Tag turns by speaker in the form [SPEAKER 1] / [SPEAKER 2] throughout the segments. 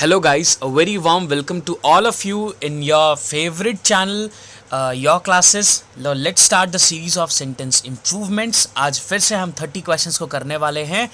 [SPEAKER 1] Hello, guys. A very warm welcome to all of you in your favorite channel, your classes. Now, let's start the series of sentence improvements. आज फिर से हम 30 questions को करने वाले हैं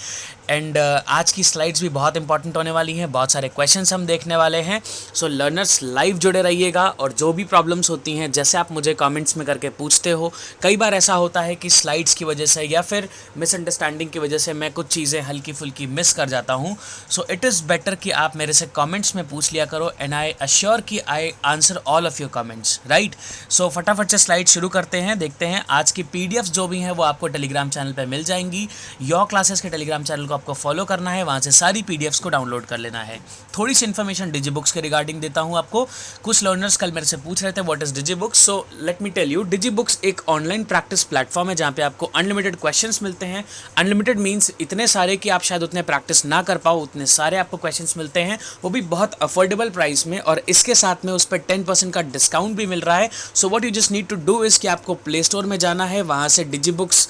[SPEAKER 1] and आज की स्लाइड्स भी बहुत इंपॉर्टेंट होने वाली हैं. बहुत सारे क्वेश्चंस हम देखने वाले हैं. सो लर्नर्स लाइव जुड़े रहिएगा और जो भी प्रॉब्लम्स होती हैं, जैसे आप मुझे कमेंट्स में करके पूछते हो, कई बार ऐसा होता है कि स्लाइड्स की वजह से या फिर मिसअंडरस्टैंडिंग की वजह से मैं कुछ चीज़ें हल्की फुल्की मिस कर जाता हूँ. सो इट इज़ बेटर कि आप मेरे से कमेंट्स में पूछ लिया करो एंड आई अश्योर कि I answer all of your comments, right. So फटाफट से स्लाइड शुरू करते हैं. देखते हैं आज की पीडीएफ जो भी हैं वो आपको टेलीग्राम चैनल पे मिल जाएंगी. योर क्लासेस के टेलीग्राम चैनल को आपको फॉलो करना है, वहाँ से सारी पीडीएफ्स को डाउनलोड कर लेना है. थोड़ी सी इन्फॉर्मेशन डिजी बुक्स के रिगार्डिंग देता हूँ आपको. कुछ लर्नर्स कल मेरे से पूछ रहे थे what is Digi Books. So let me tell you, Digi Books एक ऑनलाइन प्रैक्टिस प्लेटफॉर्म है जहाँ पे आपको अनलिमिटेड क्वेश्चंस मिलते हैं. अनलिमिटेड मीन्स इतने सारे कि आप शायद उतने प्रैक्टिस ना कर पाओ, उतने सारे आपको क्वेश्चंस मिलते हैं, वो भी बहुत अफोर्डेबल प्राइस में, और इसके साथ में उस पर 10% का डिस्काउंट भी मिल रहा है. So what you just need to do is कि आपको प्ले स्टोर में जाना है, वहाँ से डिजी बुक्स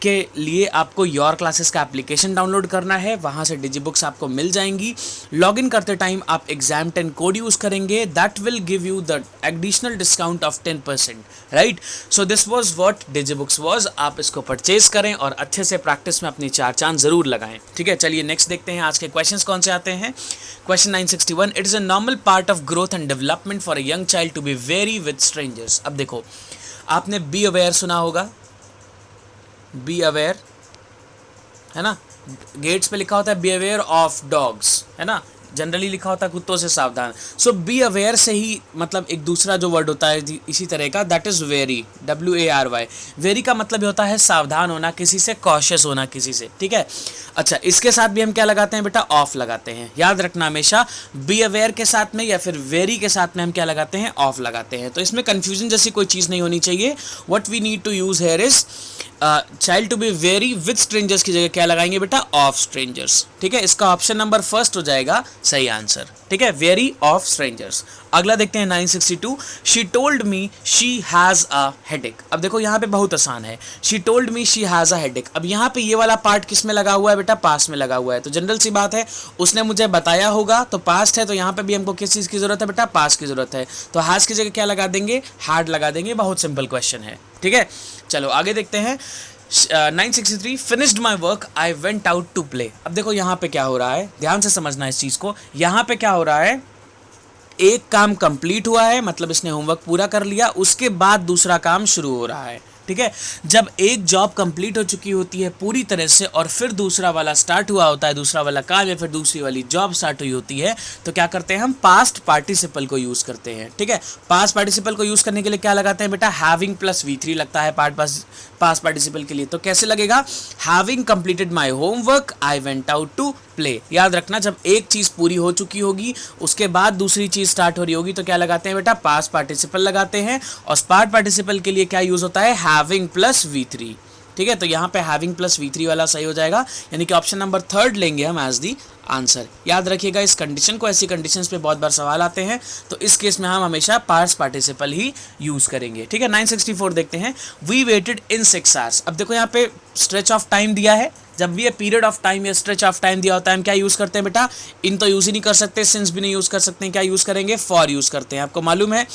[SPEAKER 1] के लिए आपको योर क्लासेस का एप्लीकेशन डाउनलोड करना है, वहाँ से डिजी बुक्स आपको मिल जाएंगी. लॉगिन करते टाइम आप एग्जाम 10 कोड यूज़ करेंगे, that will give you the additional discount of 10%, right. So this was what Digi Books was. आप इसको परचेज करें और अच्छे से प्रैक्टिस में अपनी चार चांद ज़रूर लगाएं. ठीक है, चलिए नेक्स्ट देखते हैं आज के क्वेश्चंस कौन से आते हैं. Question 961, it is a normal part of growth and development for a young child to be very with strangers. अब देखो, आपने बी अवेयर सुना होगा. बी अवेयर है ना, गेट्स पे लिखा होता है बी अवेयर ऑफ डॉग्स, है ना, जनरली लिखा होता है कुत्तों से सावधान. सो बी अवेयर से ही मतलब एक दूसरा जो वर्ड होता है इसी तरह का, that is very, WARY. Very का मतलब ये होता है सावधान होना किसी से, कॉशियस होना किसी से. ठीक है, अच्छा, इसके साथ भी हम क्या लगाते हैं बेटा, ऑफ लगाते हैं. याद रखना हमेशा, बी अवेयर के साथ में या फिर वेरी के साथ में हम क्या लगाते हैं, ऑफ लगाते हैं. तो इसमें कन्फ्यूजन जैसी कोई चीज़ नहीं होनी चाहिए. What we need to use here is child to be very with strangers की जगह क्या लगाएंगे बेटा, ऑफ स्ट्रेंजर्स. ठीक है, इसका ऑप्शन नंबर फर्स्ट हो जाएगा सही आंसर. ठीक है, वेरी ऑफ स्ट्रेंजर्स. अगला देखते हैं 962, she told me she has a headache. अब देखो यहाँ पे बहुत आसान है, she told me she has a headache. अब यहाँ पे ये वाला पार्ट किस में लगा हुआ है बेटा, पास्ट में लगा हुआ है. तो जनरल सी बात है, उसने मुझे बताया होगा तो पास्ट है, तो यहाँ पे भी हमको किस चीज़ की ज़रूरत है बेटा, पास्ट की ज़रूरत है. तो हैज़ की जगह क्या लगा देंगे, हैड लगा देंगे. बहुत सिंपल क्वेश्चन है. ठीक है, चलो आगे देखते हैं. 963, finished my work I went out to play. अब देखो यहाँ पे क्या हो रहा है, ध्यान से समझना है इस चीज़ को. यहाँ पे क्या हो रहा है, एक काम कंप्लीट हुआ है, मतलब इसने होमवर्क पूरा कर लिया, उसके बाद दूसरा काम शुरू हो रहा है. ठीक है, जब एक जॉब कंप्लीट हो चुकी होती है पूरी तरह से और फिर दूसरा वाला स्टार्ट हुआ होता है, दूसरा वाला काम या फिर दूसरी वाली जॉब स्टार्ट हुई होती है, तो क्या करते हैं हम, पास्ट पार्टिसिपल को यूज़ करते हैं. ठीक है, पास्ट पार्टिसिपल को यूज़ करने के लिए क्या लगाते हैं बेटा, हैविंग प्लस V3 लगता है पास्ट पार्टिसिपल के लिए. तो कैसे लगेगा, having completed my homework I went out to play. याद रखना, जब एक चीज़ पूरी हो चुकी होगी उसके बाद दूसरी चीज़ स्टार्ट हो रही होगी तो क्या लगाते हैं बेटा, पास्ट पार्टिसिपल लगाते हैं. और पास्ट पार्टिसिपल के लिए क्या यूज़ होता है, हैविंग प्लस V3. ठीक है, तो यहाँ पे हैविंग प्लस V3 वाला सही हो जाएगा, यानी कि ऑप्शन नंबर थर्ड लेंगे हम एज दी आंसर. याद रखिएगा इस कंडीशन को, ऐसी कंडीशंस पे बहुत बार सवाल आते हैं, तो इस केस में हम हमेशा पास्ट पार्टिसिपल ही यूज़ करेंगे. ठीक है, 964 देखते हैं, वी वेटेड इन 6 आवर्स. अब देखो यहाँ पे स्ट्रेच ऑफ टाइम दिया है, जब भी ये पीरियड ऑफ टाइम या स्ट्रेच ऑफ टाइम दिया होता है हम क्या यूज़ करते हैं बेटा, इन तो यूज़ ही नहीं कर सकते, सिंस भी नहीं यूज़ कर सकते हैं, क्या यूज़ करेंगे, फॉर यूज़ करते हैं. आपको मालूम है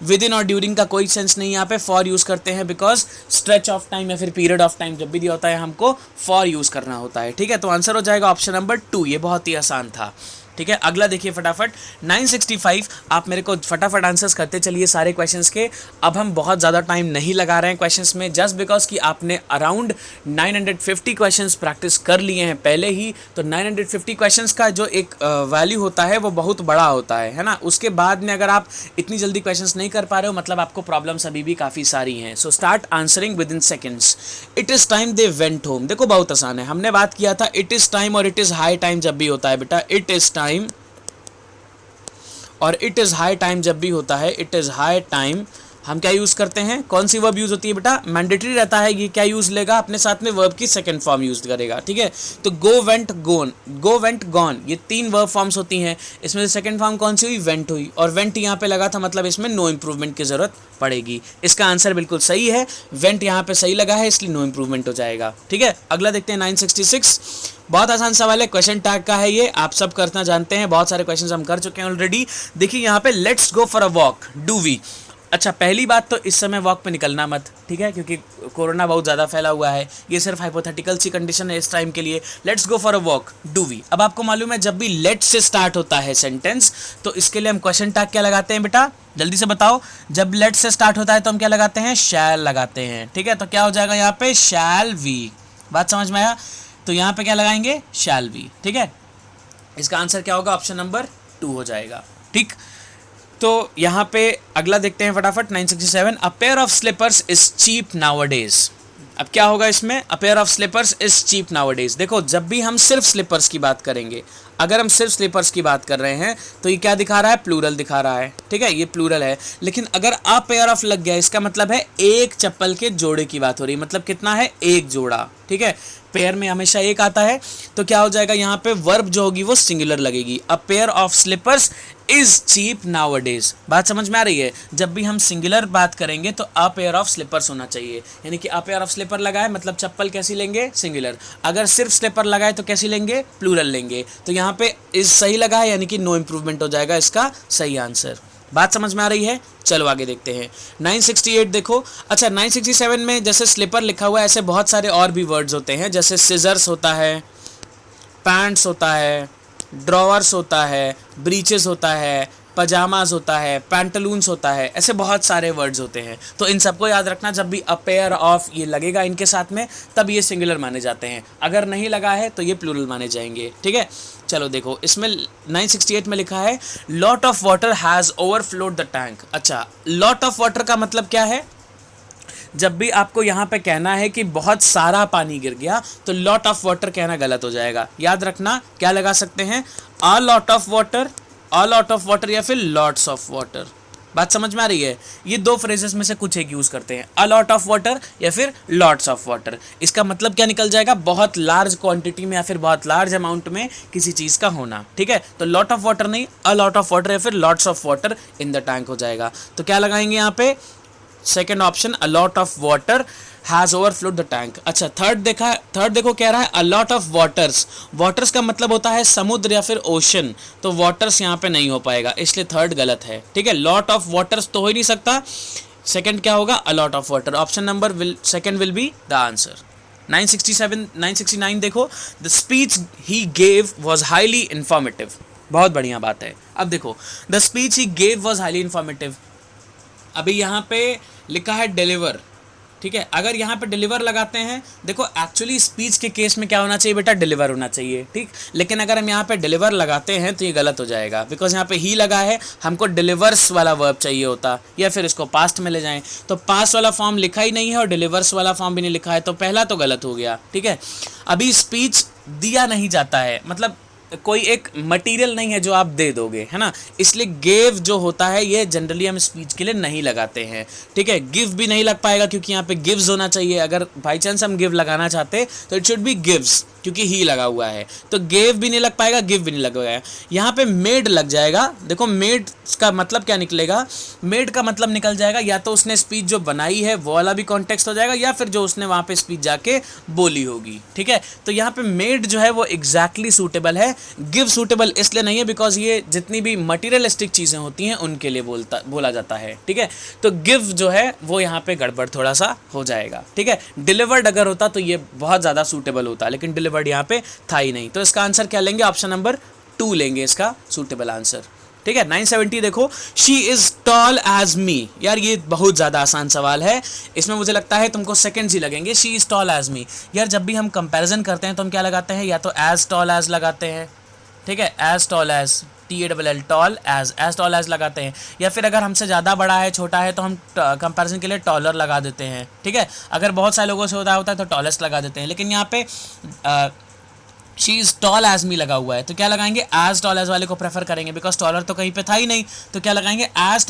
[SPEAKER 1] विद इन और ड्यूरिंग का कोई सेंस नहीं, यहाँ पे फॉर यूज़ करते हैं, बिकॉज स्ट्रेच ऑफ टाइम या फिर पीरियड ऑफ टाइम जब भी दिया होता है हमको फॉर यूज़ करना होता है. ठीक है, तो आंसर हो जाएगा ऑप्शन नंबर 2. ये बहुत ही आसान था. ठीक है, अगला देखिए फटाफट 965. आप मेरे को फटाफट आंसर्स करते चलिए सारे क्वेश्चंस के. अब हम बहुत ज़्यादा टाइम नहीं लगा रहे हैं क्वेश्चंस में, जस्ट बिकॉज कि आपने अराउंड 950 क्वेश्चंस प्रैक्टिस कर लिए हैं पहले ही. तो 950 क्वेश्चंस का जो एक वैल्यू होता है वो बहुत बड़ा होता है ना. उसके बाद में अगर आप इतनी जल्दी क्वेश्चंस नहीं कर पा रहे हो, मतलब आपको प्रॉब्लम्स अभी भी काफ़ी सारी हैं. So start answering with in seconds. It is time they went home. देखो बहुत आसान है, हमने बात किया था इट इज़ टाइम और इट इज़ हाई टाइम जब भी होता है बेटा, इट इज़ टाइम और इट इज़ हाई टाइम जब भी होता है, इट इज़ हाई टाइम हम क्या यूज़ करते हैं, कौन सी वर्ब यूज़ होती है बेटा, मैंडेटरी रहता है, ये क्या यूज़ लेगा, अपने साथ में वर्ब की सेकंड फॉर्म यूज़ करेगा, ठीक है। तो गो वेंट गोन, गो वेंट गॉन, ये 3 वर्ब फॉर्म्स होती हैं, इसमें से सेकंड फॉर्म कौन सी हुई, वेंट हुई, और वेंट यहाँ पे लगा था, मतलब इसमें नो इम्प्रूवमेंट की ज़रूरत पड़ेगी। इसका आंसर बिल्कुल सही है, वेंट यहाँ पे सही लगा है, इसलिए नो इम्प्रूवमेंट हो जाएगा, ठीक है। अगला देखते हैं 966, बहुत आसान सवाल है, क्वेश्चन टैग का है ये, आप सब करना जानते हैं, बहुत सारे क्वेश्चन हम कर चुके हैं ऑलरेडी। देखिए यहाँ पे let's go for a walk, do we. अच्छा, पहली बात तो इस समय वॉक पे निकलना मत, ठीक है, क्योंकि कोरोना बहुत ज़्यादा फैला हुआ है, ये सिर्फ हाइपोथेटिकल सी कंडीशन है इस टाइम के लिए। Let's go for a walk, do we. अब आपको मालूम है जब भी लेट्स से स्टार्ट होता है सेंटेंस, तो इसके लिए हम क्वेश्चन टैग क्या लगाते हैं बेटा, जल्दी से बताओ। जब लेट्स से स्टार्ट होता है तो हम क्या लगाते हैं, शैल लगाते हैं, ठीक है। तो क्या हो जाएगा यहाँ पे, शैल वी। बात समझ में आया, तो यहाँ पे क्या लगाएंगे, शैल वी, ठीक है। इसका आंसर क्या होगा, ऑप्शन नंबर 2 हो जाएगा, ठीक। तो यहाँ पे अगला देखते हैं फटाफट, 967, a pair of slippers is cheap nowadays. अब क्या होगा इसमें, a pair of slippers is cheap nowadays. देखो जब भी हम सिर्फ स्लीपर्स की बात करेंगे, अगर हम सिर्फ स्लीपर्स की बात कर रहे हैं तो ये क्या दिखा रहा है, प्लूरल दिखा रहा है, ठीक है, ये प्लूरल है। लेकिन अगर अ पेयर ऑफ लग गया, इसका मतलब है एक चप्पल के जोड़े की बात हो रही है, मतलब कितना है, एक जोड़ा, ठीक है। पेयर में हमेशा एक आता है, तो क्या हो जाएगा यहाँ पे, वर्ब जो होगी वो सिंगुलर लगेगी, a pair of slippers is cheap nowadays. बात समझ में आ रही है, जब भी हम सिंगुलर बात करेंगे तो अ पेयर ऑफ स्लीपर्स होना चाहिए, यानी कि अ पेयर ऑफ स्लीपर लगाए मतलब चप्पल कैसी लेंगे, सिंगुलर। अगर सिर्फ स्लीपर लगाए तो कैसी लेंगे, प्लूरल लेंगे। तो यहाँ पे इज सही लगा है, यानी कि नो इम्प्रूवमेंट हो जाएगा इसका सही आंसर। बात समझ में आ रही है, चलो आगे देखते हैं 968 देखो। अच्छा 967 में जैसे स्लीपर लिखा हुआ है, ऐसे बहुत सारे और भी वर्ड्स होते हैं, जैसे सिजर्स होता है, पैंट्स होता है, ड्रॉवर्स होता है, ब्रीचेस होता है, पजामाज होता है, पैंटलून्स होता है, ऐसे बहुत सारे वर्ड्स होते हैं। तो इन सबको याद रखना, जब भी अ पेयर ऑफ ये लगेगा इनके साथ में तब ये सिंगुलर माने जाते हैं, अगर नहीं लगा है तो ये प्लूरल माने जाएंगे, ठीक है। चलो देखो इसमें 968 में लिखा है lot of water has overflowed the tank. अच्छा, लॉट ऑफ वाटर का मतलब क्या है, जब भी आपको यहाँ पे कहना है कि बहुत सारा पानी गिर गया तो लॉट ऑफ वाटर कहना गलत हो जाएगा। याद रखना क्या लगा सकते हैं, अ lot of water, a lot of water या फिर लॉट्स ऑफ वाटर। बात समझ में आ रही है, ये 2 फ्रेजेस में से कुछ एक यूज़ करते हैं, अ लॉट ऑफ वाटर या फिर लॉट्स ऑफ वाटर। इसका मतलब क्या निकल जाएगा, बहुत लार्ज क्वांटिटी में या फिर बहुत लार्ज अमाउंट में किसी चीज़ का होना, ठीक है। तो लॉट ऑफ वाटर नहीं, अ लॉट ऑफ वाटर या फिर lots of water in the tank हो जाएगा। तो क्या लगाएंगे यहाँ पे, second option, a lot of water has overflowed the tank. अच्छा थर्ड देखो क्या रहा है, a lot of waters. Waters का मतलब होता है समुद्र या फिर ओशन, तो वाटर्स यहाँ पे नहीं हो पाएगा, इसलिए थर्ड गलत है, ठीक है। लॉट ऑफ वाटर्स तो हो ही नहीं सकता, सेकंड क्या होगा, अ lot of water. Option number second will be the answer. 969 देखो, the speech he gave was highly informative. बहुत बढ़िया बात है। अब देखो the speech he gave was highly informative, अभी यहाँ पे लिखा है डिलीवर, ठीक है। अगर यहाँ पे डिलीवर लगाते हैं, देखो एक्चुअली स्पीच के केस में क्या होना चाहिए बेटा, डिलीवर होना चाहिए, ठीक। लेकिन अगर हम यहाँ पे डिलीवर लगाते हैं तो ये गलत हो जाएगा, बिकॉज यहाँ पे ही लगा है, हमको डिलीवर्स वाला वर्ब चाहिए होता, या फिर इसको पास्ट में ले जाएं, तो पास्ट वाला फॉर्म लिखा ही नहीं है और डिलीवर्स वाला फॉर्म भी नहीं लिखा है, तो पहला तो गलत हो गया, ठीक है। अभी स्पीच दिया नहीं जाता है, मतलब कोई एक मटेरियल नहीं है जो आप दे दोगे, है ना, इसलिए गेव जो होता है ये जनरली हम स्पीच के लिए नहीं लगाते हैं, ठीक है। गिव भी नहीं लग पाएगा क्योंकि यहाँ पे गिव्स होना चाहिए, अगर बाई चांस हम गिव लगाना चाहते तो इट शुड बी गिव्स, क्योंकि ही लगा हुआ है, तो गेव भी नहीं लग पाएगा, गिव भी नहीं लग पाएगा। यहाँ पे मेड लग जाएगा। देखो मेड का मतलब क्या निकलेगा, मेड का मतलब निकल जाएगा या तो उसने स्पीच जो बनाई है वो वाला भी कॉन्टेक्स्ट हो जाएगा, या फिर जो उसने वहाँ पे स्पीच जाके बोली होगी, ठीक है। तो यहाँ पे मेड जो है वो एग्जैक्टली सूटेबल है, गिव सूटेबल इसलिए नहीं है बिकॉज ये जितनी भी मटीरियलिस्टिक चीज़ें होती हैं उनके लिए बोला जाता है, ठीक है। तो गिव जो है वो यहाँ पे गड़बड़ थोड़ा सा हो जाएगा, ठीक है। डिलीवर्ड अगर होता तो ये बहुत ज़्यादा सूटेबल होता, लेकिन डिलीवर्ड यहाँ पे था ही नहीं, तो इसका आंसर क्या लेंगे, ऑप्शन नंबर 2 लेंगे इसका सूटेबल आंसर, ठीक है। 970 देखो, शी इज टॉल एज मी। यार ये बहुत ज़्यादा आसान सवाल है, इसमें मुझे लगता है तुमको सेकंड्स ही लगेंगे। शी इज टॉल एज मी, यार जब भी हम कंपैरिजन करते हैं तो हम क्या लगाते हैं, या तो एज टॉल एज लगाते हैं, ठीक है, as tall as, TALL tall as tall as लगाते हैं, या फिर अगर हमसे ज़्यादा बड़ा है छोटा है तो हम कंपैरिजन के लिए टॉलर लगा देते हैं, ठीक है। अगर बहुत सारे लोगों से होता है तो टॉलेस्ट लगा देते हैं, लेकिन यहाँ पे शी इज टॉल एज मी लगा हुआ है, तो क्या लगाएंगे, एज टॉल एज वाले को प्रेफर करेंगे, बिकॉज टॉलर तो कहीं पे था ही नहीं, तो क्या लगाएंगे, as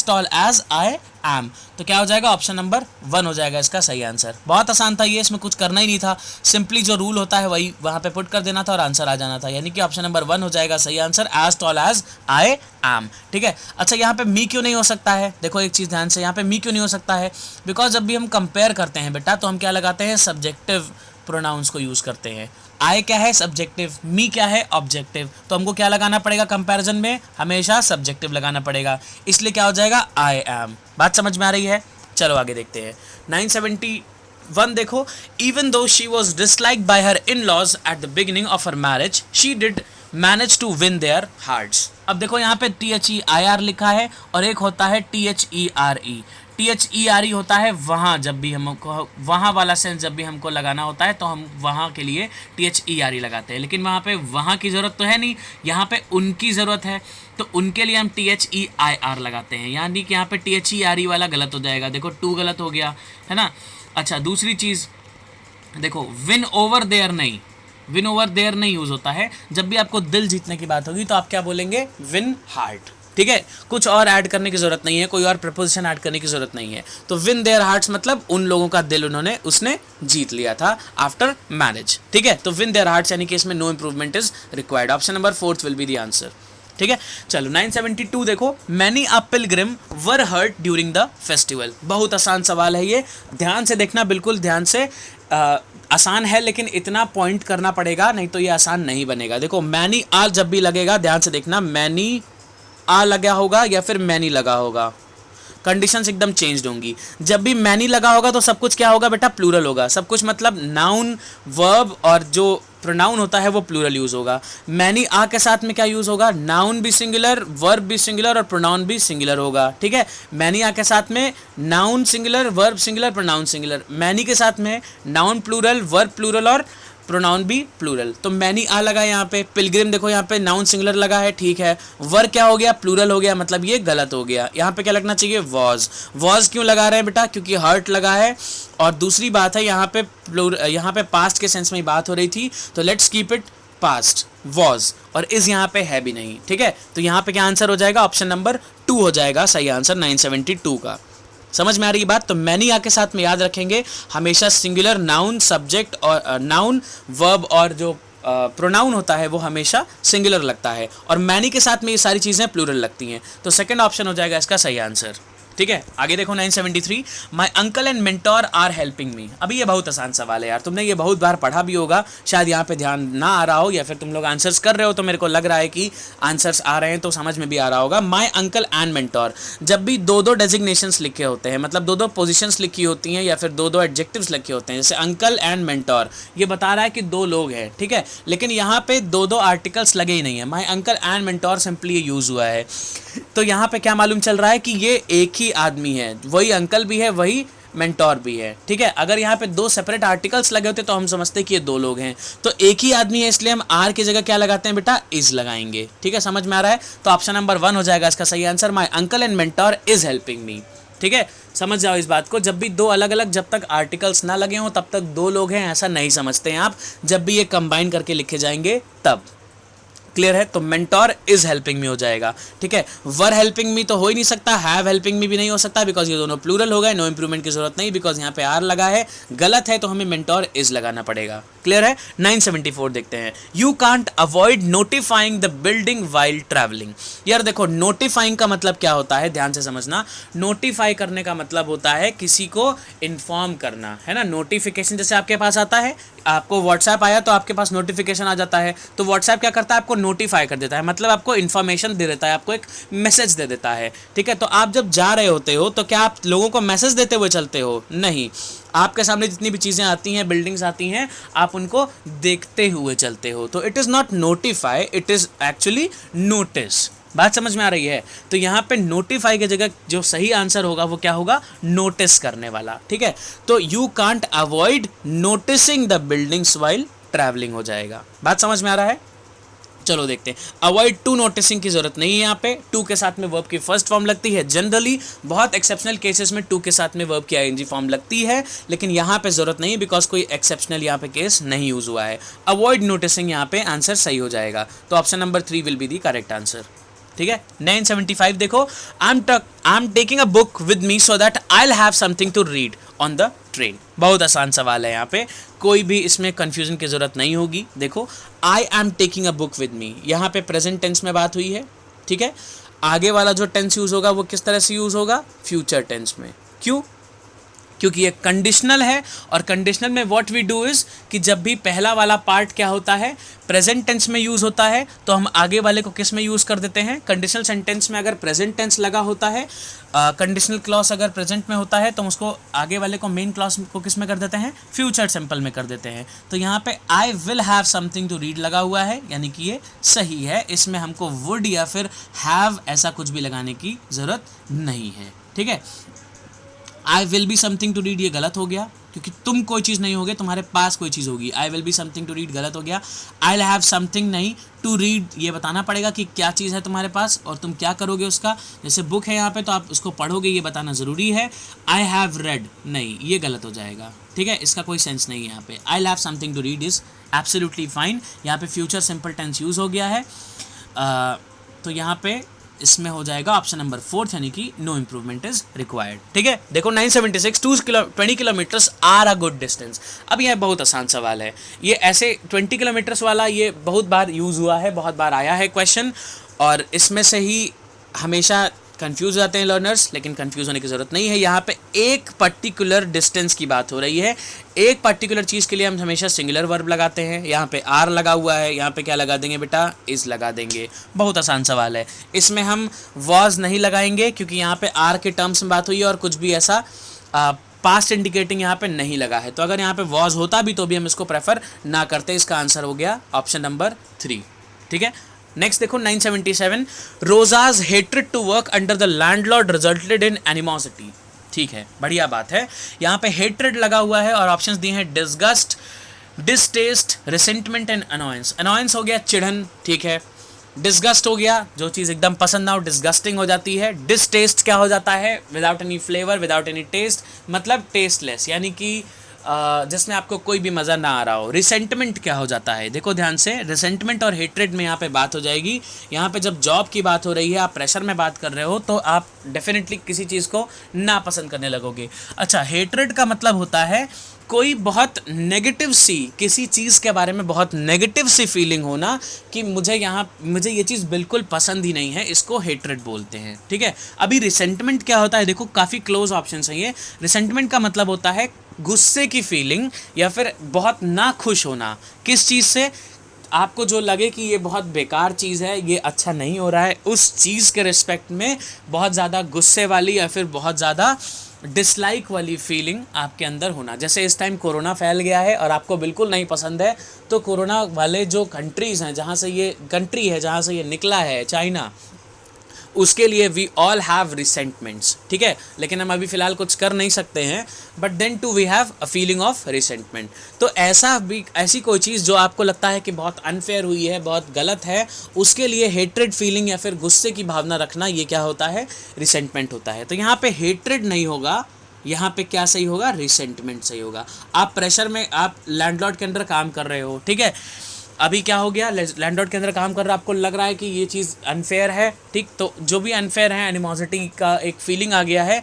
[SPEAKER 1] tall as I am. तो क्या हो जाएगा, ऑप्शन नंबर 1 हो जाएगा इसका सही आंसर। बहुत आसान था ये, इसमें कुछ करना ही नहीं था, सिंपली जो रूल होता है वही वहां पे पुट कर देना था और आंसर आ जाना था, यानी कि ऑप्शन नंबर 1 हो जाएगा सही answer, as tall as I am. ठीक है, अच्छा यहाँ पे मी क्यों नहीं हो सकता है, देखो एक चीज ध्यान से, यहाँ पे मी क्यों नहीं हो सकता है, बिकॉज जब भी हम कंपेयर करते हैं बेटा, तो हम क्या लगाते हैं, सब्जेक्टिव प्रोनाउंस को यूज करते हैं। आई क्या है, सब्जेक्टिव, मी क्या है, ऑब्जेक्टिव, तो हमको क्या लगाना पड़ेगा कंपैरिजन में, हमेशा सब्जेक्टिव लगाना पड़ेगा, इसलिए क्या हो जाएगा, आई एम। बात समझ में आ रही है, चलो आगे देखते हैं। 971 देखो, even though she was disliked by her in laws at the beginning of her marriage, she did manage to win their hearts. अब देखो यहाँ पे THEIR लिखा है और एक होता है THERE। THERE होता है वहाँ, जब भी हमको वहाँ वाला सेंस जब भी हमको लगाना होता है तो हम वहाँ के लिए THERE लगाते हैं, लेकिन वहाँ पे वहाँ की ज़रूरत तो है नहीं, यहाँ पे उनकी ज़रूरत है, तो उनके लिए हम THEIR लगाते हैं, यानी कि यहाँ पे THERE वाला गलत हो जाएगा, देखो 2 गलत हो गया है ना। अच्छा दूसरी चीज़ देखो, विन ओवर देयर नहीं, विन ओवर देयर नहीं यूज़ होता है, जब भी आपको दिल जीतने की बात होगी तो आप क्या बोलेंगे, विन हार्ट। ठीक है, कुछ और ऐड करने की जरूरत नहीं है, कोई और प्रपोजिशन ऐड करने की जरूरत नहीं है, तो विन देयर हार्ट्स मतलब उन लोगों का दिल उसने जीत लिया था आफ्टर मैरिज। ठीक है, तो विन देयर हार्ट्स यानी कि इसमें no improvement is required, option number 4 will be the answer. ठीक है, चलो 972 देखो, many a pilgrim were hurt during the festival. बहुत आसान सवाल है ये, ध्यान से देखना, बिल्कुल ध्यान से, आसान है लेकिन इतना पॉइंट करना पड़ेगा, नहीं तो ये आसान नहीं बनेगा। देखो मैनी आ जब भी लगेगा, ध्यान से देखना, मैनी आ लगा होगा या फिर मैनी लगा होगा, कंडीशंस एकदम चेंज होंगी। जब भी मैनी लगा होगा तो सब कुछ क्या होगा बेटा, प्लूरल होगा, सब कुछ मतलब नाउन, वर्ब और जो प्रोनाउन होता है वो प्लूरल यूज होगा। मैनी आ के साथ में क्या यूज होगा, नाउन भी सिंगुलर, वर्ब भी सिंगुलर और प्रोनाउन भी सिंगुलर होगा। ठीक है, मैनी आ के साथ में noun singular, verb singular, pronoun singular, many के साथ में नाउन प्लूरल, वर्ब प्लूरल और प्रोनाउन भी प्लूरल, तो मैनी आ लगा यहाँ पे। पिलग्रिम देखो यहाँ पे नाउन सिंगुलर लगा है, ठीक है, वर क्या हो गया, प्लूरल हो गया, मतलब ये गलत हो गया। यहाँ पे क्या लगना चाहिए, वॉज। वॉज क्यों लगा रहे हैं बेटा, क्योंकि हर्ट लगा है, और दूसरी बात है यहाँ पे पास्ट के सेंस में बात हो रही थी, तो let's keep it past, was, और इस यहाँ पे है भी नहीं। ठीक है, तो यहाँ पे क्या आंसर हो जाएगा, ऑप्शन नंबर 2 हो जाएगा सही आंसर 972 का। समझ में आ रही बात, तो मैनी आ के साथ में याद रखेंगे हमेशा सिंगुलर नाउन, सब्जेक्ट और नाउन, वर्ब और जो प्रोनाउन होता है वो हमेशा सिंगुलर लगता है, और मैनी के साथ में ये सारी चीज़ें प्लूरल लगती हैं, तो सेकंड ऑप्शन हो जाएगा इसका सही आंसर। ठीक है, आगे देखो 973, my uncle and mentor are helping me. अभी ये बहुत आसान सवाल है यार, तुमने ये बहुत बार पढ़ा भी होगा, शायद यहाँ पे ध्यान ना आ रहा हो, या फिर तुम लोग आंसर्स कर रहे हो तो मेरे को लग रहा है कि आंसर्स आ रहे हैं तो समझ में भी आ रहा होगा। माई अंकल एंड मेंटोर, जब भी 2-2 डेजिग्नेशंस लिखे होते हैं, मतलब 2-2 पोजिशंस लिखी होती हैं या फिर 2-2 एडजेक्टिव्स लिखे होते हैं, जैसे अंकल एंड मेंटोर, ये बता रहा है कि 2 लोग हैं। ठीक है, लेकिन यहाँ पे 2-2 आर्टिकल्स लगे ही नहीं है, माई uncle and mentor simply use हुआ है, तो यहाँ पे क्या मालूम चल रहा है कि ये एक ही आदमी है, वही अंकल भी है, वही मेंटोर भी है। ठीक है, अगर यहाँ पे 2 सेपरेट आर्टिकल्स लगे होते तो हम समझते कि ये 2 लोग हैं, तो एक ही आदमी है, इसलिए हम आर की जगह क्या लगाते हैं बेटा, इज लगाएंगे। ठीक है, समझ में आ रहा है, तो ऑप्शन नंबर 1 हो जाएगा इसका सही answer, my uncle and mentor is helping me. ठीक है, समझ जाओ इस बात को, जब भी 2 अलग अलग, जब तक आर्टिकल्स ना लगे हों तब तक 2 लोग हैं ऐसा नहीं समझते हैं आप, जब भी ये कंबाइन करके लिखे जाएंगे तब। क्लियर है, तो मेंटोर इज हेल्पिंग मी हो जाएगा। ठीक है, वर हेल्पिंग मी तो हो ही नहीं सकता, हैव हेल्पिंग मी भी नहीं हो सकता, बिकॉज ये दोनों प्लूरल हो गए, नो इंप्रूवमेंट की जरूरत नहीं, बिकॉज यहाँ पे आर लगा है, गलत है, तो हमें मेंटोर इज लगाना पड़ेगा। क्लियर है, 974 देखते हैं, you can't avoid notifying the building while travelling. यार देखो, नोटिफाइंग का मतलब क्या होता है, ध्यान से समझना, नोटिफाई करने का मतलब होता है किसी को इन्फॉर्म करना, है ना। नोटिफिकेशन जैसे आपके पास आता है, आपको व्हाट्सएप आया तो आपके पास नोटिफिकेशन आ जाता है, तो व्हाट्सएप क्या करता है, आपको नोटिफाई कर देता है, मतलब आपको इन्फॉर्मेशन दे देता है, आपको एक मैसेज दे देता है। ठीक है, तो आप जब जा रहे होते हो तो क्या आप लोगों को मैसेज देते हुए चलते हो, नहीं, आपके सामने जितनी भी चीज़ें आती हैं, बिल्डिंग्स आती हैं, आप उनको देखते हुए चलते हो, तो it is not notify, it is actually notice. बात समझ में आ रही है, तो यहाँ पे नोटिफाई की जगह जो सही आंसर होगा वो क्या होगा, नोटिस करने वाला। ठीक है, तो you can't avoid noticing the buildings while travelling हो जाएगा। बात समझ में आ रहा है, चलो देखते हैं। अवॉइड टू नोटिसिंग की जरूरत नहीं है यहाँ पे, टू के साथ में वर्ब की फर्स्ट फॉर्म लगती है। जनरली बहुत एक्सेप्शनल केसेस में टू के साथ में वर्ब की आईएनजी फॉर्म लगती है, लेकिन यहाँ पे जरूरत नहीं है बिकॉज कोई एक्सेप्शनल यहाँ पे केस नहीं यूज हुआ है। अवॉइड नोटिसिंग यहाँ पे आंसर सही हो जाएगा, तो option number 3 will be the correct answer. ठीक है। 975 देखो, I am taking a book with me so that I will have something to read on the train. बहुत आसान सवाल है, यहाँ पे कोई भी इसमें कंफ्यूजन की जरूरत नहीं होगी। देखो, I am taking a book with मी, यहाँ पे प्रेजेंट टेंस में बात हुई है। ठीक है। आगे वाला जो टेंस यूज होगा वो किस तरह से यूज होगा, फ्यूचर टेंस में। क्यों? क्योंकि ये कंडीशनल है, और कंडीशनल में व्हाट वी डू इज कि जब भी पहला वाला पार्ट क्या होता है, प्रेजेंट टेंस में यूज़ होता है, तो हम आगे वाले को किस में यूज़ कर देते हैं, कंडीशनल सेंटेंस में। अगर प्रेजेंट टेंस लगा होता है, कंडीशनल क्लॉज अगर प्रेजेंट में होता है, तो हम उसको आगे वाले को मेन क्लॉज को किस में कर देते हैं, फ्यूचर सिंपल में कर देते हैं। तो यहाँ पे I will have something to read लगा हुआ है, यानी कि ये सही है। इसमें हमको वुड या फिर हैव ऐसा कुछ भी लगाने की ज़रूरत नहीं है। ठीक है। I will be something to read ये गलत हो गया, क्योंकि तुम कोई चीज़ नहीं होगे, तुम्हारे पास कोई चीज़ होगी। I will be something to read गलत हो गया। आई विल हैव समथिंग नहीं, टू रीड ये बताना पड़ेगा कि क्या चीज़ है तुम्हारे पास और तुम क्या करोगे उसका। जैसे बुक है यहाँ पे, तो आप उसको पढ़ोगे, ये बताना ज़रूरी है। आई हैव रेड नहीं, ये गलत हो जाएगा। ठीक है, इसका कोई सेंस नहीं है यहाँ पे। I will have something to read is absolutely fine. यहाँ पे फ्यूचर सिंपल टेंस यूज़ हो गया है, तो यहाँ पे इसमें हो जाएगा ऑप्शन नंबर 4, यानी कि नो इंप्रूवमेंट इज रिक्वायर्ड। ठीक है। देखो 976, 20 kilometres are a good distance. अब यह बहुत आसान सवाल है। ये ऐसे 20 किलोमीटर्स वाला ये बहुत बार यूज़ हुआ है, बहुत बार आया है क्वेश्चन, और इसमें से ही हमेशा कंफ्यूज हो जाते हैं लर्नर्स, लेकिन कंफ्यूज होने की ज़रूरत नहीं है। यहाँ पे एक पर्टिकुलर डिस्टेंस की बात हो रही है। एक पर्टिकुलर चीज़ के लिए हम हमेशा सिंगुलर वर्ब लगाते हैं। यहाँ पे आर लगा हुआ है, यहाँ पे क्या लगा देंगे बेटा, इज़ लगा देंगे। बहुत आसान सवाल है। इसमें हम वॉज नहीं लगाएंगे, क्योंकि यहाँ पे आर के टर्म्स में बात हुई है, और कुछ भी ऐसा पास्ट इंडिकेटिंग यहाँ पे नहीं लगा है। तो अगर यहाँ पे वॉज होता भी तो भी हम इसको प्रेफर ना करते। इसका आंसर हो गया ऑप्शन नंबर 3। ठीक है। नेक्स्ट देखो 977, Rosa's hatred to work under the landlord resulted in animosity. ठीक है, बढ़िया बात है। यहाँ पे हेट्रेड लगा हुआ है और ऑप्शंस दिए हैं disgust, distaste, resentment and annoyance. Annoyance हो गया चिढ़न, ठीक है। डिसगस्ट हो गया, जो चीज़ एकदम पसंद ना हो डिसगस्टिंग हो जाती है। डिसटेस्ट क्या हो जाता है, without any flavour, without any taste, मतलब टेस्टलेस, यानी कि जिसमें आपको कोई भी मज़ा ना आ रहा हो। रिसेंटमेंट क्या हो जाता है, देखो ध्यान से, रिसेंटमेंट और हेट्रेड में यहाँ पे बात हो जाएगी। यहाँ पे जब जॉब की बात हो रही है, आप प्रेशर में बात कर रहे हो, तो आप डेफिनेटली किसी चीज़ को ना पसंद करने लगोगे। अच्छा, हेट्रेड का मतलब होता है कोई बहुत नेगेटिव सी, किसी चीज़ के बारे में बहुत नेगेटिव सी फीलिंग होना कि मुझे ये चीज़ बिल्कुल पसंद ही नहीं है, इसको हेट्रेड बोलते हैं। ठीक है। अभी रिसेंटमेंट क्या होता है, देखो काफ़ी क्लोज ऑप्शन है ये। रिसेंटमेंट का मतलब होता है गुस्से की फीलिंग, या फिर बहुत ना खुश होना किस चीज़ से, आपको जो लगे कि ये बहुत बेकार चीज़ है, ये अच्छा नहीं हो रहा है, उस चीज़ के रिस्पेक्ट में बहुत ज़्यादा गुस्से वाली या फिर बहुत ज़्यादा डिसलाइक वाली फीलिंग आपके अंदर होना। जैसे इस टाइम कोरोना फैल गया है और आपको बिल्कुल नहीं पसंद है, तो कोरोना वाले जो कंट्रीज़ हैं, जहाँ से ये निकला है, चाइना, उसके लिए वी ऑल हैव रिसेंटमेंट्स। ठीक है। लेकिन हम अभी फ़िलहाल कुछ कर नहीं सकते हैं, but then too we have a feeling of resentment. तो ऐसी कोई चीज़ जो आपको लगता है कि बहुत अनफेयर हुई है, बहुत गलत है, उसके लिए हेट्रेड फीलिंग या फिर गुस्से की भावना रखना, ये क्या होता है, रिसेंटमेंट होता है। तो यहाँ पे हेट्रेड नहीं होगा, यहाँ पे क्या सही होगा, रिसेंटमेंट सही होगा। आप प्रेशर में, आप लैंडलॉर्ड के अंदर काम कर रहे हो, ठीक है, अभी क्या हो गया, लैंडलॉर्ड के अंदर काम कर रहा है, आपको लग रहा है कि ये चीज़ अनफेयर है, ठीक, तो जो भी अनफेयर है, एनिमोसिटी का एक फीलिंग आ गया है,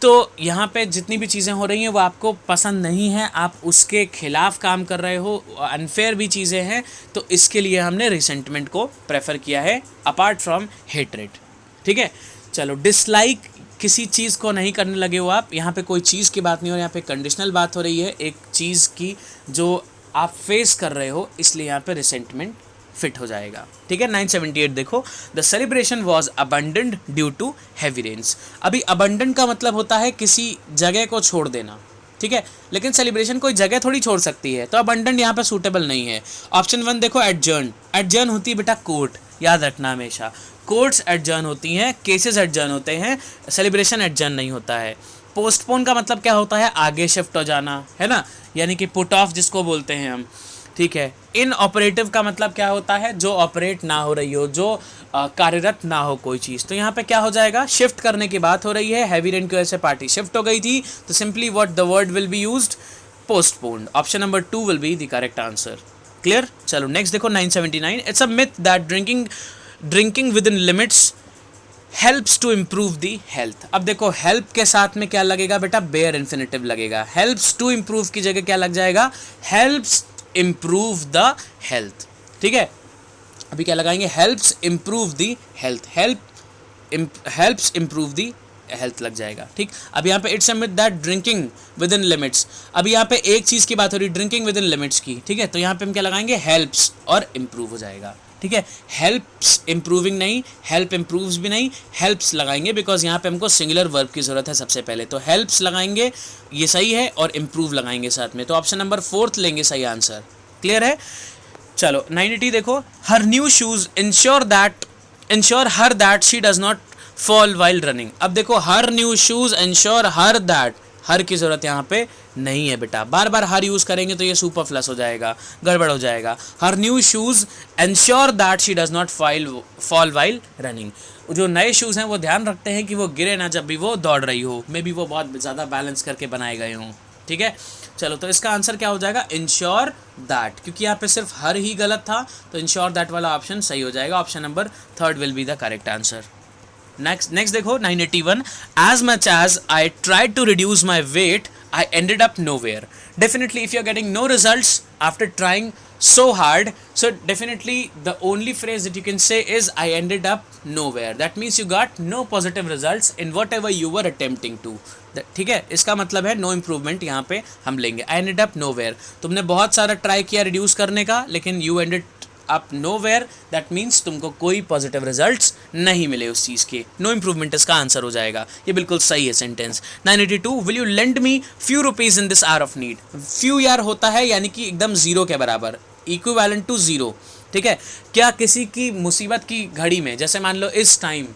[SPEAKER 1] तो यहाँ पे जितनी भी चीज़ें हो रही हैं वो आपको पसंद नहीं है, आप उसके खिलाफ काम कर रहे हो, अनफेयर भी चीज़ें हैं, तो इसके लिए हमने रिसेंटमेंट को प्रेफर किया है अपार्ट फ्रॉम हेट्रेड। ठीक है। चलो, डिसलाइक किसी चीज़ को नहीं करने लगे हो आप, यहाँ पे कोई चीज़ की बात नहीं हो रही, यहाँ पे कंडीशनल बात हो रही है एक चीज़ की जो आप फेस कर रहे हो, इसलिए यहाँ पे रिसेंटमेंट फिट हो जाएगा। ठीक है। 978 देखो, the celebration was abundant due to heavy rains. अभी अबंडेंट का मतलब होता है किसी जगह को छोड़ देना, ठीक है, लेकिन सेलिब्रेशन कोई जगह थोड़ी छोड़ सकती है, तो अबंडेंट यहाँ पे सूटेबल नहीं है। ऑप्शन 1 देखो, एडजर्न। एडजर्न होती है बेटा कोर्ट, याद रखना हमेशा, कोर्ट्स एडजर्न होती हैं, केसेस एडजर्न होते हैं, सेलिब्रेशन एडजर्न नहीं होता है। पोस्टपोन का मतलब क्या होता है, आगे शिफ्ट हो जाना, है ना, यानी कि पुट ऑफ जिसको बोलते हैं हम। ठीक है। इन ऑपरेटिव का मतलब क्या होता है, जो ऑपरेट ना हो रही हो, जो कार्यरत ना हो कोई चीज़। तो यहाँ पे क्या हो जाएगा, शिफ्ट करने की बात हो रही है, हैवी रेन की वजह से पार्टी शिफ्ट हो गई थी, तो simply what the word will be used, postponed. Option number 2 will be the correct answer. Clear. चलो नेक्स्ट देखो 979, it's a myth that drinking within limits helps to improve the health. अब देखो help के साथ में क्या लगेगा बेटा, बेयर इन्फिनेटिव लगेगा। हेल्प्स टू इम्प्रूव की जगह क्या लग जाएगा, हेल्प्स इम्प्रूव द हेल्थ। ठीक है, अभी क्या लगाएंगे, helps improve the health, helps improve the health लग जाएगा। ठीक, अब यहाँ पे it's a myth that drinking within limits, अभी यहाँ पे एक चीज़ की बात हो रही है, ड्रिंकिंग विद इन लिमिट्स की। ठीक है, तो यहाँ पे हम क्या लगाएंगे, हेल्प्स और इम्प्रूव हो जाएगा। ठीक है, हेल्प्स इम्प्रूविंग नहीं, हेल्प इम्प्रूव्स भी नहीं, हेल्प्स लगाएंगे बिकॉज यहाँ पे हमको सिंगुलर वर्ब की ज़रूरत है सबसे पहले, तो हेल्प्स लगाएंगे, ये सही है, और इम्प्रूव लगाएंगे साथ में, तो ऑप्शन नंबर 4 लेंगे सही आंसर। क्लियर है। चलो 980 देखो, her new shoes ensure her that she does not fall while running. अब देखो her new shoes ensure her that, her की ज़रूरत यहाँ पे नहीं है बेटा, बार बार हर यूज़ करेंगे तो ये सुपरफ्लस हो जाएगा, गड़बड़ हो जाएगा। Her new shoes ensure that she does not fall while running. जो नए शूज़ हैं वो ध्यान रखते हैं कि वो गिरे ना जब भी वो दौड़ रही हो, मे बी वो बहुत ज़्यादा बैलेंस करके बनाए गए हों। ठीक है, चलो तो इसका आंसर क्या हो जाएगा, इंश्योर दैट, क्योंकि यहाँ पे सिर्फ हर ही गलत था, तो इंश्योर दैट वाला ऑप्शन सही हो जाएगा। Option number 3 will be the correct answer. Next देखो 981, as much as I tried to reduce my weight, I ended up nowhere. Definitely if you're getting no results after trying so hard, so definitely the only phrase that you can say is I ended up nowhere. That means you got no positive results in whatever you were attempting to. ठीक है, इसका मतलब है no improvement यहाँ पे हम लेंगे। I ended up nowhere, तुमने बहुत सारा ट्राई किया रिड्यूस करने का, लेकिन you ended up nowhere, that means तुमको कोई पॉजिटिव रिजल्ट्स नहीं मिले उस चीज़ के, नो इम्प्रूवमेंट इसका आंसर हो जाएगा। ये बिल्कुल सही है sentence. 982, will you lend me few rupees in this hour of need. Few यार होता है यानी कि एकदम जीरो के बराबर, इक्विवेलेंट टू जीरो। ठीक है, क्या किसी की मुसीबत की घड़ी में, जैसे मान लो इस टाइम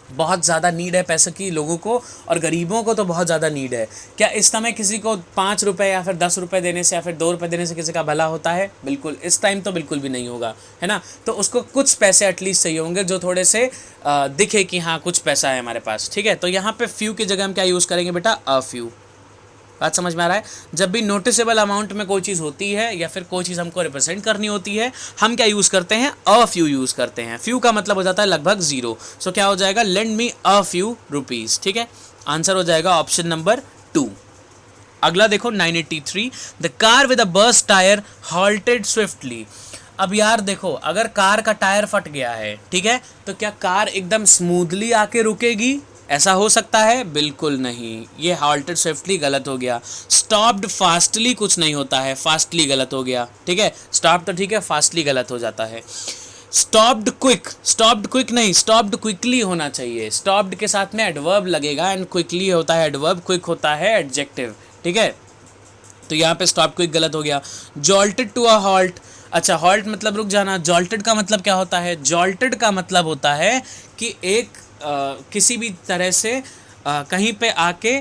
[SPEAKER 1] बहुत ज़्यादा नीड है पैसे की लोगों को, और गरीबों को तो बहुत ज़्यादा नीड है, क्या इस समय किसी को 5 रुपये या फिर 10 रुपये देने से या फिर 2 रुपये देने से किसी का भला होता है? बिल्कुल, इस टाइम तो बिल्कुल भी नहीं होगा, है ना। तो उसको कुछ पैसे एटलीस्ट चाहिए होंगे जो थोड़े से दिखे कि हाँ कुछ पैसा है हमारे पास। ठीक है, तो यहाँ पे फ्यू की जगह हम क्या यूज़ करेंगे बेटा, अ फ्यू। बात समझ में आ रहा है। जब भी नोटिसेबल अमाउंट में कोई चीज़ होती है या फिर कोई चीज़ हमको रिप्रेजेंट करनी होती है, हम क्या यूज़ करते हैं, अ फ्यू यूज़ करते हैं। फ्यू का मतलब हो जाता है लगभग जीरो। सो क्या हो जाएगा, lend me a few rupees. ठीक है, आंसर हो जाएगा ऑप्शन नंबर 2। अगला देखो 983, the car with a burst tyre halted swiftly. अब यार देखो, अगर कार का टायर फट गया है, ठीक है, तो क्या कार एकदम स्मूथली आके रुकेगी? ऐसा हो सकता है? बिल्कुल नहीं, ये हॉल्टेड स्विफ्टली गलत हो गया। स्टॉप्ड फास्टली कुछ नहीं होता है, फास्टली गलत हो गया। ठीक है, स्टॉप तो ठीक है, फास्टली गलत हो जाता है। स्टॉप्ड क्विक नहीं, स्टॉप्ड क्विकली होना चाहिए। स्टॉप्ड के साथ में एडवर्ब लगेगा, एंड क्विकली होता है एडवर्ब, क्विक होता है एडजेक्टिव। ठीक है, तो यहाँ पे स्टॉप क्विक गलत हो गया। जॉल्टेड टू अ हॉल्ट, अच्छा हॉल्ट मतलब रुक जाना, जॉल्टेड का मतलब क्या होता है? जॉल्टेड का मतलब होता है कि एक किसी भी तरह से कहीं पे आके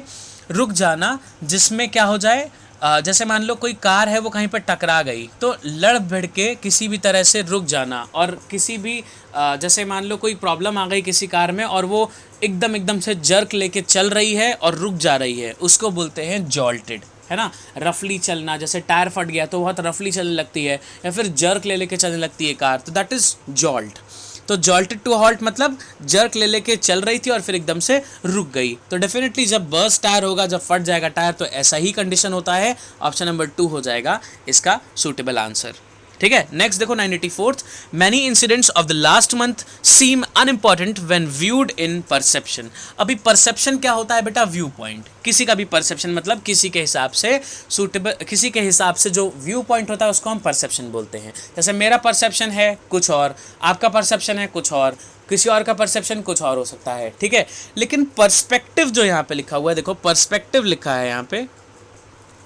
[SPEAKER 1] रुक जाना, जिसमें क्या हो जाए, जैसे मान लो कोई कार है वो कहीं पर टकरा गई, तो लड़ भिड़ के किसी भी तरह से रुक जाना। और किसी भी जैसे मान लो कोई प्रॉब्लम आ गई किसी कार में और वो एकदम से जर्क लेके चल रही है और रुक जा रही है, उसको बोलते हैं जॉल्टेड, है ना। रफली चलना, जैसे टायर फट गया तो बहुत रफली चलने लगती है, या फिर जर्क ले लेके चलने लगती है कार, तो दैट इज़ जॉल्ट। तो जॉल्टेड टू हॉल्ट मतलब जर्क ले लेके चल रही थी और फिर एकदम से रुक गई। तो डेफिनेटली जब बर्स्ट टायर होगा, जब फट जाएगा टायर, तो ऐसा ही कंडीशन होता है। ऑप्शन नंबर 2 हो जाएगा इसका सूटेबल आंसर। ठीक है, नेक्स्ट देखो 984, many incidents of the last month seem unimportant when viewed in perception. अभी परसेप्शन क्या होता है बेटा? Viewpoint. किसी का भी परसेप्शन मतलब किसी के हिसाब से सूटेबल, किसी के हिसाब से जो व्यू पॉइंट होता है उसको हम परसेप्शन बोलते हैं। जैसे मेरा परसेप्शन है कुछ और, आपका परसेप्शन है कुछ और, किसी और का परसेप्शन कुछ और हो सकता है। ठीक है, लेकिन पर्सपेक्टिव जो यहाँ पे लिखा हुआ है, देखो पर्सपेक्टिव लिखा है यहाँ पे।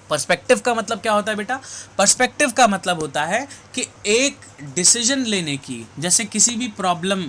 [SPEAKER 1] पर्सपेक्टिव का मतलब क्या होता है बेटा? पर्सपेक्टिव का मतलब होता है कि एक डिसीजन लेने की, जैसे किसी भी प्रॉब्लम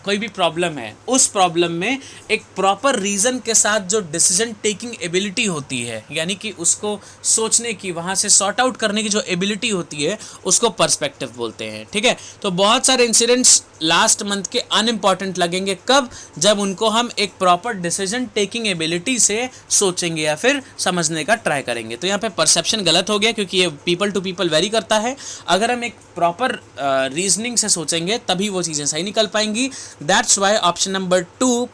[SPEAKER 1] कोई भी प्रॉब्लम है, उस प्रॉब्लम में एक प्रॉपर रीज़न के साथ जो डिसीजन टेकिंग एबिलिटी होती है, यानी कि उसको सोचने की, वहाँ से सॉर्ट आउट करने की जो एबिलिटी होती है, उसको पर्सपेक्टिव बोलते हैं। ठीक है, तो बहुत सारे इंसिडेंट्स लास्ट मंथ के अनइम्पॉर्टेंट लगेंगे, कब? जब उनको हम एक प्रॉपर डिसीजन टेकिंग एबिलिटी से सोचेंगे या फिर समझने का ट्राई करेंगे। तो यहाँ पे परसेप्शन गलत हो गया, क्योंकि ये पीपल टू पीपल वेरी करता है। अगर हम एक प्रॉपर रीजनिंग से सोचेंगे तभी वो चीज़ें सही निकल पाएंगी। That's why option number 2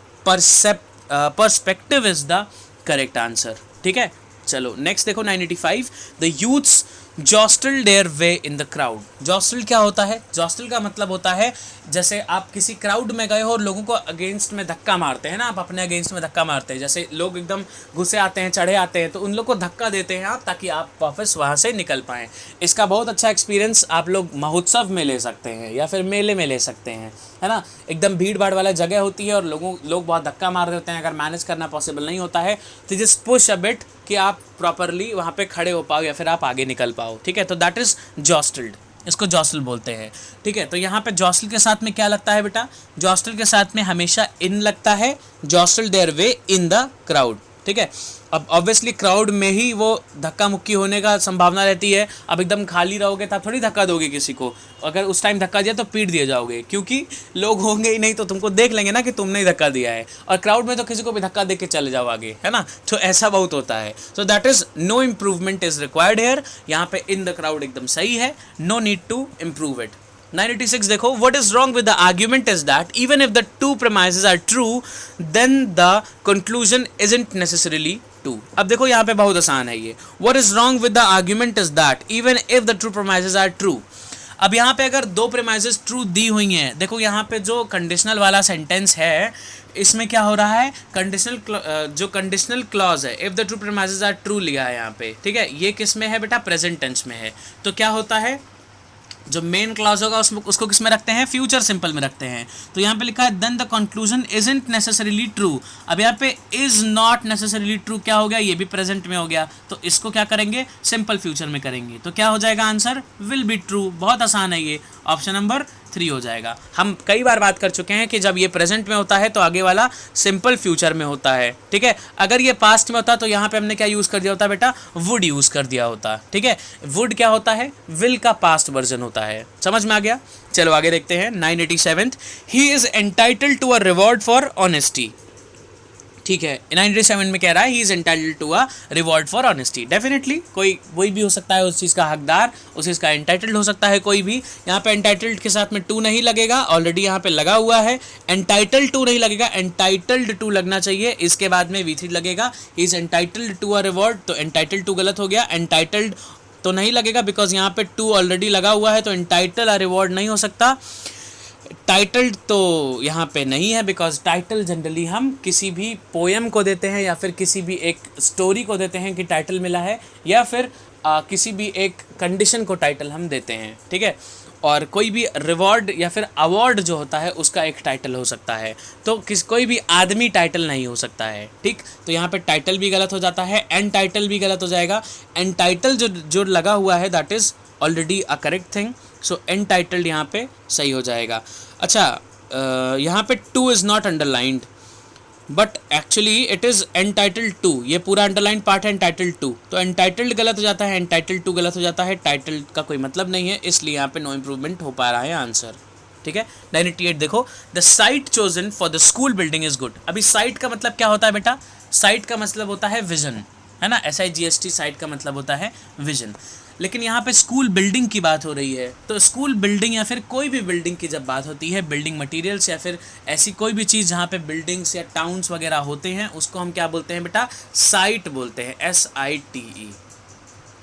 [SPEAKER 1] perspective is the correct answer. ठीक है, चलो नेक्स्ट देखो 985, the youths jostle their way in the crowd. Jostle क्या होता है? जॉस्टल का मतलब होता है जैसे आप किसी क्राउड में गए हो और लोगों को अगेंस्ट में धक्का मारते हैं ना, आप अपने अगेंस्ट में धक्का मारते हैं, जैसे लोग एकदम घुसे आते हैं, चढ़े आते हैं, तो उन लोग को धक्का देते हैं आप, ताकि आप वापस वहाँ से निकल पाएँ। इसका बहुत अच्छा एक्सपीरियंस आप लोग महोत्सव में ले सकते हैं या फिर मेले में ले सकते हैं, है ना। एकदम भीड़ भाड़ वाला जगह होती है और लोग बहुत धक्का मार रहे होते हैं। अगर मैनेज करना पॉसिबल नहीं होता है तो जस्ट पुश अ बिट कि आप प्रॉपरली वहाँ पे खड़े हो पाओ या फिर आप आगे निकल पाओ। ठीक है, तो दैट इज़ जॉस्टल्ड, इसको जॉस्टल बोलते हैं। ठीक है, तो यहाँ पे जॉस्टल के साथ में क्या लगता है बेटा? जॉस्टल के साथ में हमेशा इन लगता है, jostle their way in the crowd. ठीक है, अब ऑब्वियसली क्राउड में ही वो धक्का मुक्की होने का संभावना रहती है। अब एकदम खाली रहोगे तो आप थोड़ी धक्का दोगे किसी को, अगर उस टाइम धक्का दिया तो पीट दिए जाओगे, क्योंकि लोग होंगे ही नहीं, तो तुमको देख लेंगे ना कि तुमने ही धक्का दिया है। और क्राउड में तो किसी को भी धक्का दे के चले जाओ आगे, है ना, तो ऐसा बहुत होता है। So that is no improvement is required here. यहाँ पे इन द क्राउड एकदम सही है, no need to improve it. 986 देखो, what is wrong with the argument is that even if the two premises are true, then the conclusion isn't necessarily true. अब देखो यहाँ पे बहुत आसान है ये। What is wrong with the argument is that even if the two premises are true. अब यहाँ पे अगर दो premises true दी हुई हैं, देखो यहाँ पे जो कंडीशनल वाला सेंटेंस है, इसमें क्या हो रहा है? जो कंडीशनल क्लॉज है, if the two premises are true लिया है यहाँ पे। ठीक है, ये किस में है बेटा? प्रेजेंट टेंस में है। तो क्या होता है, जो मेन क्लॉज होगा उसको किस में रखते हैं? फ्यूचर सिंपल में रखते हैं। तो यहाँ पे लिखा है then the conclusion isn't necessarily true. अब यहाँ पे इज नॉट नेसेसरीली ट्रू क्या हो गया? ये भी प्रेजेंट में हो गया, तो इसको क्या करेंगे? सिंपल फ्यूचर में करेंगे। तो क्या हो जाएगा आंसर? Will be true. बहुत आसान है ये, ऑप्शन नंबर 3 हो जाएगा। हम कई बार बात कर चुके हैं कि जब ये प्रेजेंट में होता है तो आगे वाला सिंपल फ्यूचर में होता है। ठीक है, अगर ये पास्ट में होता तो यहाँ पे हमने क्या यूज़ कर दिया होता बेटा? वुड यूज़ कर दिया होता। ठीक है, वुड क्या होता है? विल का पास्ट वर्जन होता है। समझ में आ गया? चलो आगे देखते हैं 987, he is entitled to a reward for honesty. ठीक है, 987 में कह रहा है he is entitled to a reward for honesty. Definitely कोई भी हो सकता है उस चीज़ का हकदार, उस चीज़ का एंटाइटल्ड हो सकता है कोई भी। यहाँ पे एंटाइटल्ड के साथ में टू नहीं लगेगा, ऑलरेडी यहाँ पे लगा हुआ है। एंटाइटल्ड टू नहीं लगेगा, एंटाइटल्ड टू लगना चाहिए, इसके बाद में V3 लगेगा। He is entitled to a reward, तो एंटाइटल्ड टू गलत हो गया। एंटाइटल्ड तो नहीं लगेगा बिकॉज यहाँ पे टू ऑलरेडी लगा हुआ है, तो एंटाइटल अ रिवॉर्ड नहीं हो सकता। टाइटल्ड तो यहाँ पे नहीं है बिकॉज टाइटल जनरली हम किसी भी पोएम को देते हैं या फिर किसी भी एक स्टोरी को देते हैं कि टाइटल मिला है, या फिर किसी भी एक कंडीशन को टाइटल हम देते हैं। ठीक है, और कोई भी रिवॉर्ड या फिर अवार्ड जो होता है उसका एक टाइटल हो सकता है, तो कोई भी आदमी टाइटल नहीं हो सकता है। ठीक, तो यहाँ पे टाइटल भी गलत हो जाता है, एंड टाइटल भी गलत हो जाएगा। एंड टाइटल जो लगा हुआ है that is already a correct thing, so entitled यहाँ पे सही हो जाएगा। अच्छा, यहाँ पे to is not underlined but actually it is entitled to, ये पूरा अंडरलाइन पार्ट है एंटाइटल्ड टू, तो एंटाइटल्ड गलत हो जाता है, एंटाइटल्ड टू गलत हो जाता है, टाइटल्ड का कोई मतलब नहीं है, इसलिए यहाँ पे नो इम्प्रूवमेंट हो पा रहा है आंसर। ठीक है, 988 देखो, the site chosen for the school building is good. अभी साइट का मतलब क्या होता है बेटा? साइट का मतलब होता है विजन, है ना, SIGST साइट का मतलब होता है विजन। लेकिन यहाँ पे स्कूल बिल्डिंग की बात हो रही है, तो स्कूल बिल्डिंग या फिर कोई भी बिल्डिंग की जब बात होती है, बिल्डिंग मटेरियल्स या फिर ऐसी कोई भी चीज़ जहाँ पे बिल्डिंग्स या टाउन्स वगैरह होते हैं, उसको हम क्या बोलते हैं बेटा? साइट बोलते हैं, SITE।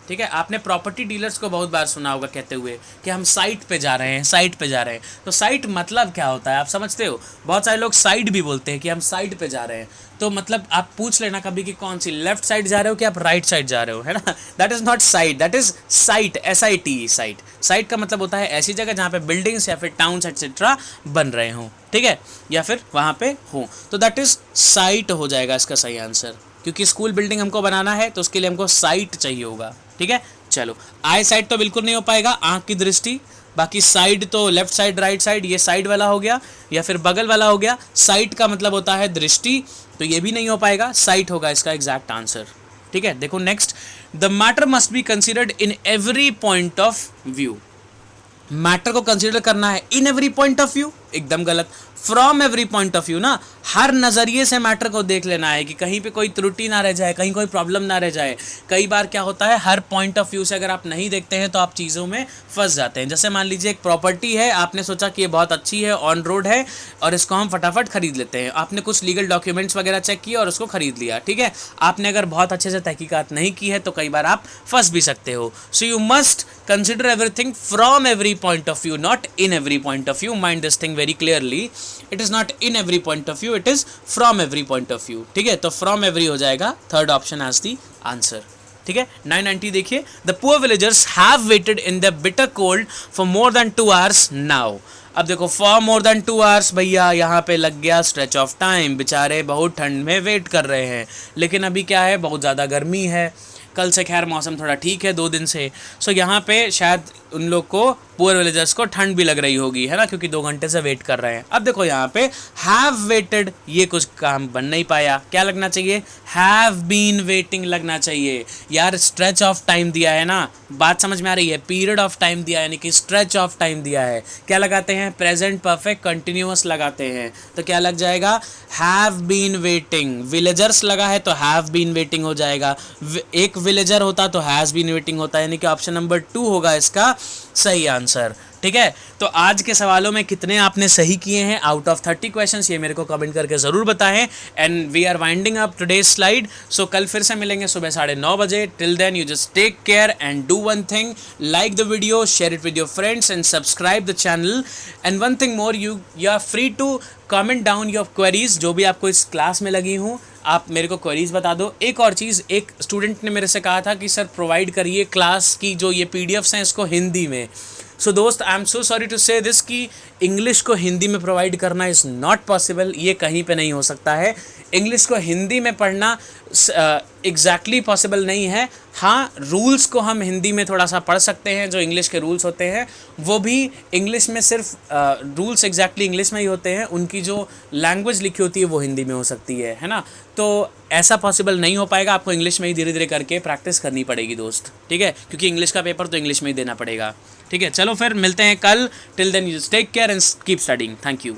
[SPEAKER 1] ठीक है, आपने प्रॉपर्टी डीलर्स को बहुत बार सुना होगा कहते हुए कि हम साइट पे जा रहे हैं, साइट पे जा रहे हैं। तो साइट मतलब क्या होता है आप समझते हो? बहुत सारे लोग साइड भी बोलते हैं कि हम साइट पे जा रहे हैं, तो मतलब आप पूछ लेना कभी कि कौन सी, लेफ्ट साइड जा रहे हो कि आप राइट साइड जा रहे हो, है ना। That is not site, that is site, SITE site. Site का मतलब होता है ऐसी जगह जहाँ पे बिल्डिंग्स या फिर टाउन्स एटसेट्रा बन रहे हों, ठीक है, या फिर वहाँ पे हों, तो दैट इज़ साइट हो जाएगा इसका सही आंसर, क्योंकि स्कूल बिल्डिंग हमको बनाना है तो उसके लिए हमको साइट चाहिए होगा। ठीक है, चलो आई साइट तो बिल्कुल नहीं हो पाएगा, आँख की दृष्टि, बाकी साइड तो लेफ्ट साइड राइट साइड, ये साइड वाला हो गया या फिर बगल वाला हो गया। साइट का मतलब होता है दृष्टि, तो ये भी नहीं हो पाएगा, साइट होगा इसका एग्जैक्ट आंसर। ठीक है, देखो next, the matter must be considered in every point of view. Matter को कंसीडर करना है in every point of view, एकदम गलत। From every point of view ना, हर नज़रिए से मैटर को देख लेना है कि कहीं पे कोई त्रुटि ना रह जाए, कहीं कोई प्रॉब्लम ना रह जाए। कई बार क्या होता है, हर पॉइंट ऑफ व्यू से अगर आप नहीं देखते हैं तो आप चीज़ों में फंस जाते हैं। जैसे मान लीजिए एक प्रॉपर्टी है, आपने सोचा कि ये बहुत अच्छी है, ऑन रोड है और इसको हम फटाफट खरीद लेते हैं। आपने कुछ लीगल डॉक्यूमेंट्स वगैरह चेक किया और उसको खरीद लिया। ठीक है, आपने अगर बहुत अच्छे से तहकीकात नहीं की है तो कई बार आप फंस भी सकते हो। So you must consider everything from every point of view, not in every point of view. Mind this thing very clearly, it is not in every point of view, it is from every point of view. ठीक है, तो from every हो जाएगा third option as the answer. ठीक है, 990 देखिए, the poor villagers have waited in the bitter cold for more than 2 hours now. अब देखो for more than 2 hours, भैया यहाँ पे लग गया स्ट्रेच ऑफ टाइम, बेचारे बहुत ठंड में वेट कर रहे हैं। लेकिन अभी क्या है, बहुत ज़्यादा गर्मी है। कल से खैर मौसम थोड़ा ठीक है 2 दिन से। सो यहाँ पे शायद उन लोग को, पुअर विलेजर्स को ठंड भी लग रही होगी, है ना, क्योंकि 2 घंटे से वेट कर रहे हैं। अब देखो यहाँ पे हैव वेटेड, ये कुछ काम बन नहीं पाया, क्या लगना चाहिए, हैव बीन वेटिंग लगना चाहिए। यार स्ट्रेच ऑफ टाइम दिया है ना, बात समझ में आ रही है, पीरियड ऑफ टाइम दिया है, यानी कि स्ट्रेच ऑफ टाइम दिया है। क्या लगाते हैं, प्रेजेंट परफेक्ट कंटिन्यूअस लगाते हैं, तो क्या लग जाएगा, हैव बीन वेटिंग। विलेजर्स लगा है तो हैव बीन वेटिंग हो जाएगा। एक विलेजर होता तो हैज बीन वेटिंग होता है, यानी कि ऑप्शन नंबर 2 होगा इसका सही आंसर। ठीक है, तो आज के सवालों में कितने आपने सही किए हैं आउट ऑफ 30 क्वेश्चंस, ये मेरे को कमेंट करके ज़रूर बताएं। And we are winding up today's slide. So कल फिर से मिलेंगे सुबह 9:30 बजे। Till then you just take care and do one thing, like the video, share it with your friends and subscribe the channel. And one thing more, you are free to comment down your queries, जो भी आपको इस class में लगी हूँ, आप मेरे को क्वेरीज बता दो। एक और चीज़, एक स्टूडेंट ने मेरे से कहा था कि सर प्रोवाइड करिए क्लास की जो ये PDFs हैं इसको हिंदी में। सो दोस्त, I am so sorry to say this कि इंग्लिश को हिंदी में प्रोवाइड करना इज़ नॉट पॉसिबल, ये कहीं पे नहीं हो सकता है। इंग्लिश को हिंदी में पढ़ना एग्जैक्टली पॉसिबल नहीं है। हाँ, रूल्स को हम हिंदी में थोड़ा सा पढ़ सकते हैं, जो इंग्लिश के रूल्स होते हैं वो भी इंग्लिश में, सिर्फ रूल्स एग्जैक्टली इंग्लिश में ही होते हैं, उनकी जो लैंग्वेज लिखी होती है वो हिंदी में हो सकती है ना। तो ऐसा पॉसिबल नहीं हो पाएगा, आपको इंग्लिश में ही धीरे धीरे करके प्रैक्टिस करनी पड़ेगी दोस्त। ठीक है, क्योंकि इंग्लिश का पेपर तो इंग्लिश में ही देना पड़ेगा। ठीक है, चलो फिर मिलते हैं कल। Till then you take care and keep studying. Thank you.